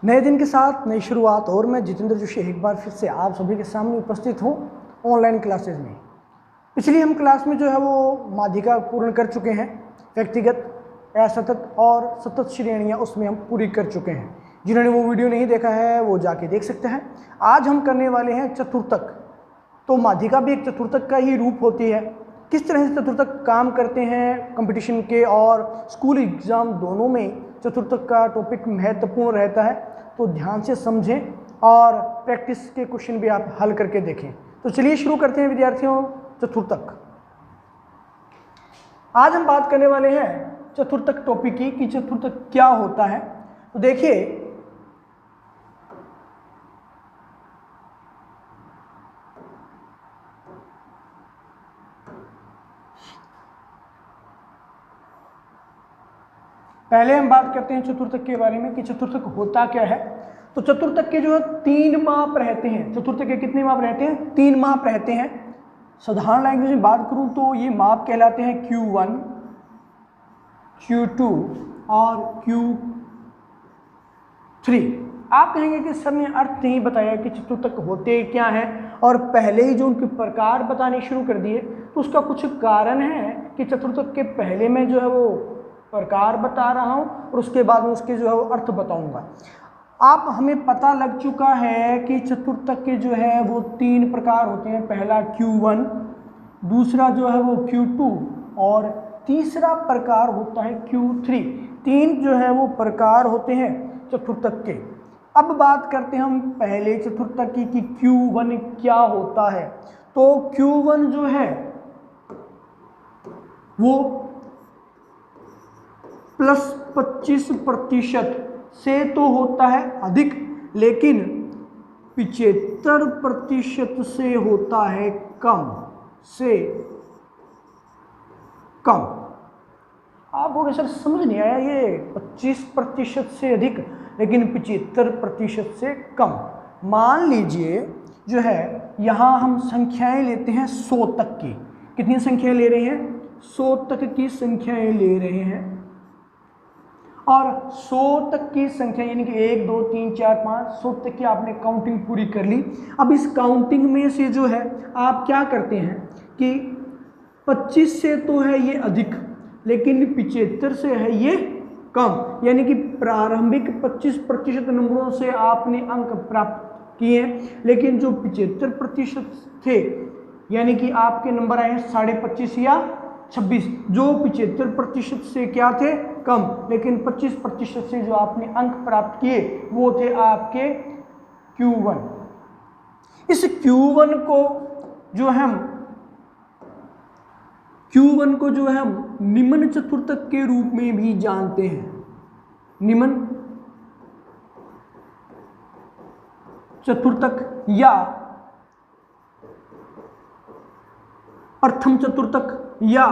नए दिन के साथ नई शुरुआत और मैं जितेंद्र जोशी एक बार फिर से आप सभी के सामने उपस्थित हूँ ऑनलाइन क्लासेज में। पिछली हम क्लास में जो है वो माध्यिका पूर्ण कर चुके हैं, व्यक्तिगत, असतत और सतत श्रेणियाँ उसमें हम पूरी कर चुके हैं। जिन्होंने वो वीडियो नहीं देखा है वो जाके देख सकते हैं। आज हम करने वाले हैं चतुर्थक। तो माध्यिका भी एक चतुर्थक का ही रूप होती है। किस तरह से चतुर्थक काम करते हैं कंपटीशन के और स्कूल एग्ज़ाम दोनों में चतुर्थक का टॉपिक महत्वपूर्ण रहता है, तो ध्यान से समझें और प्रैक्टिस के क्वेश्चन भी आप हल करके देखें। तो चलिए शुरू करते हैं विद्यार्थियों चतुर्थक। आज हम बात करने वाले हैं चतुर्थक टॉपिक की कि चतुर्थक क्या होता है। तो देखिए, पहले हम बात करते हैं चतुर्थक के बारे में कि चतुर्थक होता क्या है। तो चतुर्थक के जो है 3 माप रहते हैं। चतुर्थक के कितने माप रहते हैं? 3 माप रहते हैं। साधारण लैंग्वेज में बात करूं तो ये माप कहलाते हैं Q1, Q2 और Q3। आप कहेंगे कि सर ने अर्थ नहीं बताया कि चतुर्थक होते क्या हैं और पहले ही जो उनके प्रकार बताने शुरू कर दिए। तो उसका कुछ कारण है कि चतुर्थक के पहले मैं जो है वो प्रकार बता रहा हूं और उसके बाद में उसके जो है वो अर्थ बताऊंगा। आप हमें पता लग चुका है कि चतुर्थक के जो है वो 3 प्रकार होते हैं। पहला Q1, दूसरा जो है वो Q2 और तीसरा प्रकार होता है Q3। 3 जो है वो प्रकार होते हैं चतुर्थक के। अब बात करते हैं हम पहले चतुर्थक की कि Q1 क्या होता है। तो Q1 जो है वो +25% से तो होता है अधिक, लेकिन 75% से होता है कम से कम। आपको सर समझ नहीं आया, ये 25% से अधिक लेकिन 75% से कम। मान लीजिए जो है यहाँ हम संख्याएं लेते हैं 100 तक की। कितनी संख्याएं ले रहे हैं? 100 तक की संख्याएं ले रहे हैं। और 100 तक की संख्या यानी कि 1 2 3 4 5 100 तक की आपने काउंटिंग पूरी कर ली। अब इस काउंटिंग में से जो है आप क्या करते हैं कि 25 से तो है ये अधिक, लेकिन 75 से है ये कम। यानी कि प्रारंभिक 25% नंबरों से आपने अंक प्राप्त किए, लेकिन जो 75% थे यानी कि आपके नंबर आए 25.5 या 26, जो 75% से क्या थे? कम, लेकिन 25% से जो आपने अंक प्राप्त किए वो थे आपके Q1। इस Q1 को जो हम निम्न चतुर्थक के रूप में भी जानते हैं। निम्न चतुर्थक या प्रथम चतुर्थक या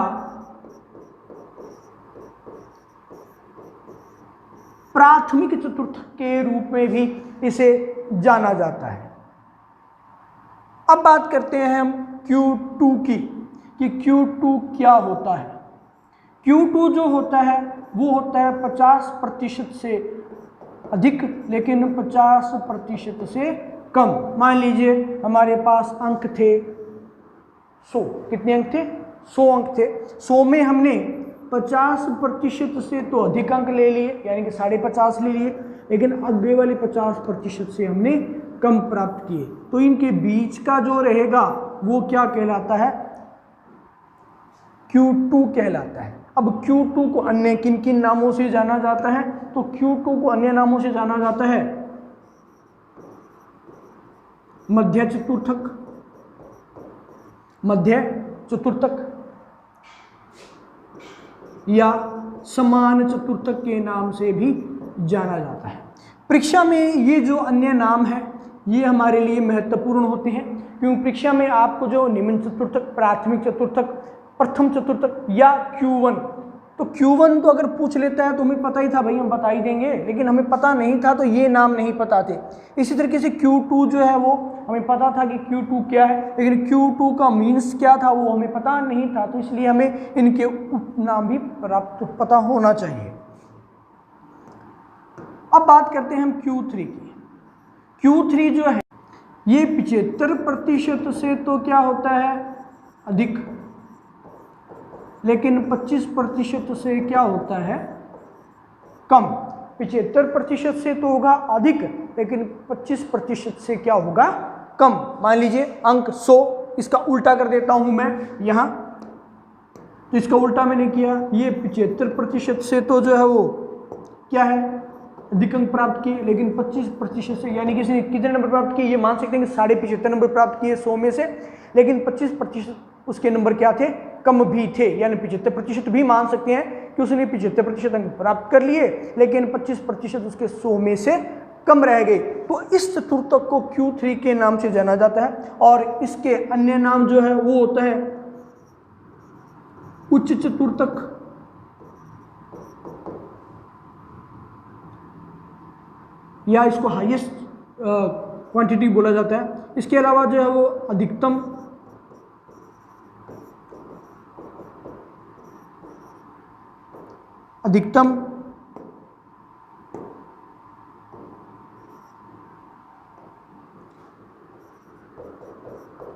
प्राथमिक चतुर्थक के रूप में भी इसे जाना जाता है। अब बात करते हैं हम Q2 की कि Q2 क्या होता है। Q2 जो होता है वो होता है 50% से अधिक, लेकिन 50% से कम। मान लीजिए हमारे पास अंक थे 100। कितने अंक थे? 100 अंक थे। 100 में हमने 50% से तो अधिक अंक ले लिए यानी कि 50.5 ले लिए, लेकिन आगे वाले 50% से हमने कम प्राप्त किए। तो इनके बीच का जो रहेगा वो क्या कहलाता है? Q2 कहलाता है। अब Q2 को अन्य किन किन नामों से जाना जाता है? तो Q2 को अन्य नामों से जाना जाता है मध्य चतुर्थक, मध्य चतुर्थक या समान चतुर्थक के नाम से भी जाना जाता है। परीक्षा में ये जो अन्य नाम है ये हमारे लिए महत्वपूर्ण होते हैं, क्योंकि परीक्षा में आपको जो निम्न चतुर्थक, प्राथमिक चतुर्थक, प्रथम चतुर्थक या Q1, तो Q1 तो अगर पूछ लेता है तो हमें पता ही था भाई, हम बता ही देंगे, लेकिन हमें पता नहीं था तो ये नाम नहीं पता थे। इसी तरीके से Q2 जो है वो हमें पता था कि Q2 क्या है, लेकिन Q2 का मीन्स क्या था वो हमें पता नहीं था। तो इसलिए हमें इनके उपनाम भी पता होना चाहिए। अब बात करते हैं हम Q3 की। Q3 जो है ये 75% से तो क्या होता है अधिक, लेकिन 25% से क्या होता है कम। 75% से तो होगा अधिक, लेकिन 25% से क्या होगा कम। मान लीजिए अंक 100, इसका उल्टा कर देता हूं मैं यहां, तो इसका उल्टा मैंने किया, ये 75% से तो जो है वो क्या है अधिक अंक प्राप्त किए, लेकिन 25% से यानी कि इसने कितने नंबर प्राप्त किए, ये मान सकते हैं कि 75.5 नंबर प्राप्त किए 100 में से, लेकिन 25% उसके नंबर क्या थे कम भी थे, यानी 75% भी मान सकते हैं कि उसने 75% अंक प्राप्त कर लिए, लेकिन 25% उसके 100 में से कम रह गए। तो इस चतुर्थक को Q3 के नाम से जाना जाता है, और इसके अन्य नाम जो है वो होता है उच्च चतुर्थक, या इसको हाईएस्ट क्वांटिटी बोला जाता है। इसके अलावा जो है वो अधिकतम,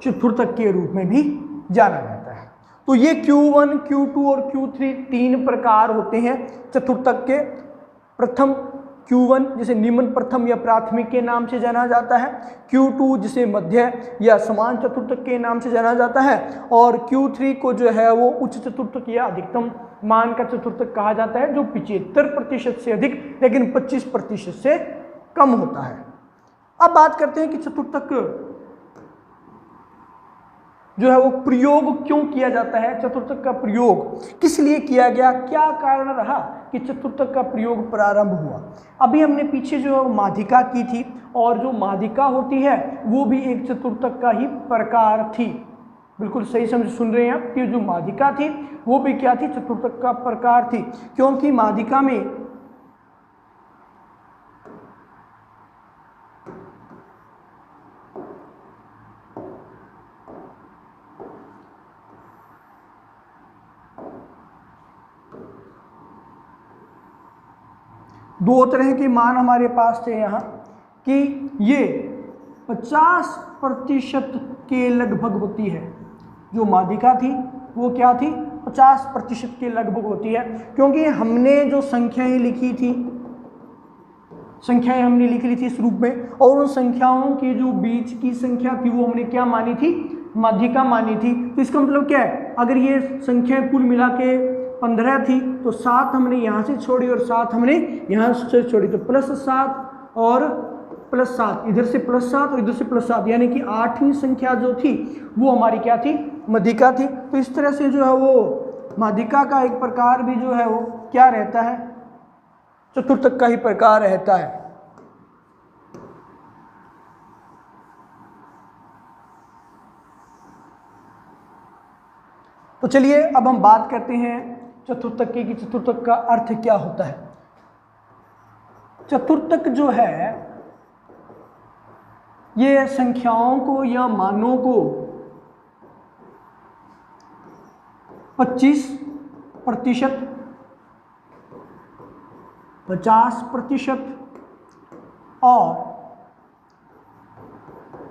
चतुर्थक के रूप में भी जाना जाता है। तो ये Q1, Q2 और Q3 तीन प्रकार होते हैं चतुर्थक के। प्रथम Q1 जिसे निम्न प्रथम या प्राथमिक के नाम से जाना जाता है, Q2 जिसे मध्य या समान चतुर्थक के नाम से जाना जाता है, और Q3 को जो है वो उच्च चतुर्थक या अधिकतम मान का चतुर्थक कहा जाता है, जो 75% से अधिक लेकिन 25% से कम होता है। अब बात करते हैं कि चतुर्थक जो है वो प्रयोग क्यों किया जाता है, चतुर्थक का प्रयोग किस लिए किया गया, क्या कारण रहा कि चतुर्थक का प्रयोग प्रारंभ हुआ। अभी हमने पीछे जो माध्यिका की थी, और जो माध्यिका होती है वो भी एक चतुर्थक का ही प्रकार थी। बिल्कुल सही समझ सुन रहे हैं आप कि जो माध्यिका थी वो भी क्या थी, चतुर्थक का प्रकार थी, क्योंकि माध्यिका में दो तरह के मान हमारे पास थे यहाँ, कि ये 50% के लगभग होती है। जो माध्यिका थी वो क्या थी, 50% के लगभग होती है, क्योंकि हमने जो संख्याएं लिखी थी, संख्याएं हमने लिख ली थी इस रूप में, और उन संख्याओं की जो बीच की संख्या थी वो हमने क्या मानी थी, माध्यिका मानी थी। तो इसका मतलब क्या है, अगर ये संख्याएं कुल मिला के 15 थी तो 7 हमने यहाँ से छोड़ी और 7 हमने यहाँ से छोड़ी, तो +7 और +7, इधर से +7 और इधर से +7, यानी कि 8वीं संख्या जो थी वो हमारी क्या थी, माध्यिका थी। तो इस तरह से जो है वो माध्यिका का एक प्रकार भी जो है वो क्या रहता है, चतुर्थक का ही प्रकार रहता है। तो चलिए अब हम बात करते हैं चतुर्थक की, कि चतुर्थक का अर्थ क्या होता है। चतुर्थक जो है ये संख्याओं को या मानों को 25%, 50% और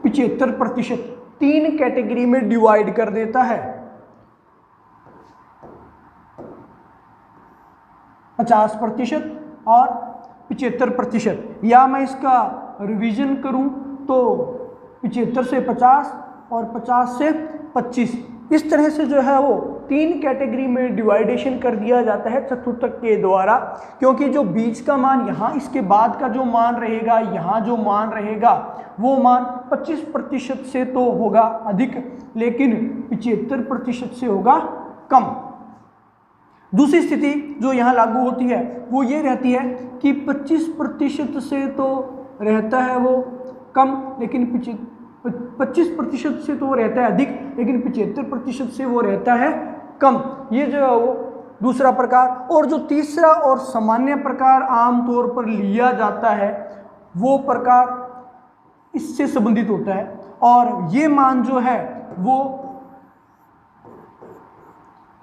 75% तीन कैटेगरी में डिवाइड कर देता है। 50% और 75%, या मैं इसका रिवीजन करूं तो 75 से 50 और 50 से 25, इस तरह से जो है वो तीन कैटेगरी में डिवाइडेशन कर दिया जाता है चतुर्थक के द्वारा। क्योंकि जो बीच का मान यहाँ, इसके बाद का जो मान रहेगा, यहाँ जो मान रहेगा वो मान 25% से तो होगा अधिक, लेकिन 75% से होगा कम। दूसरी स्थिति जो यहाँ लागू होती है वो ये रहती है कि 25% से तो रहता है वो कम, लेकिन 25% से तो वो रहता है अधिक, लेकिन 75% से वो रहता है कम। ये जो है वो दूसरा प्रकार। और जो तीसरा और सामान्य प्रकार आमतौर पर लिया जाता है वो प्रकार इससे संबंधित होता है, और ये मान जो है वो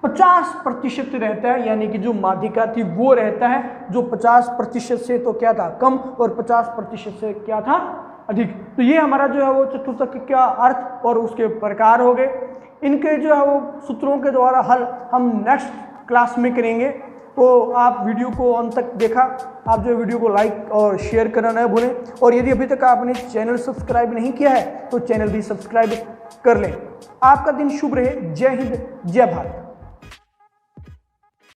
50% रहता है, यानी कि जो माध्यिका थी वो रहता है, जो 50% से तो क्या था कम और 50% से क्या था अधिक। तो ये हमारा जो है वो चतुर्थक का अर्थ और उसके प्रकार हो गए। इनके जो है वो सूत्रों के द्वारा हल हम नेक्स्ट क्लास में करेंगे। तो आप वीडियो को अंत तक देखा, आप जो वीडियो को लाइक और शेयर करना न भूलें, और यदि अभी तक आपने चैनल सब्सक्राइब नहीं किया है तो चैनल भी सब्सक्राइब कर लें। आपका दिन शुभ रहे। जय हिंद, जय भारत।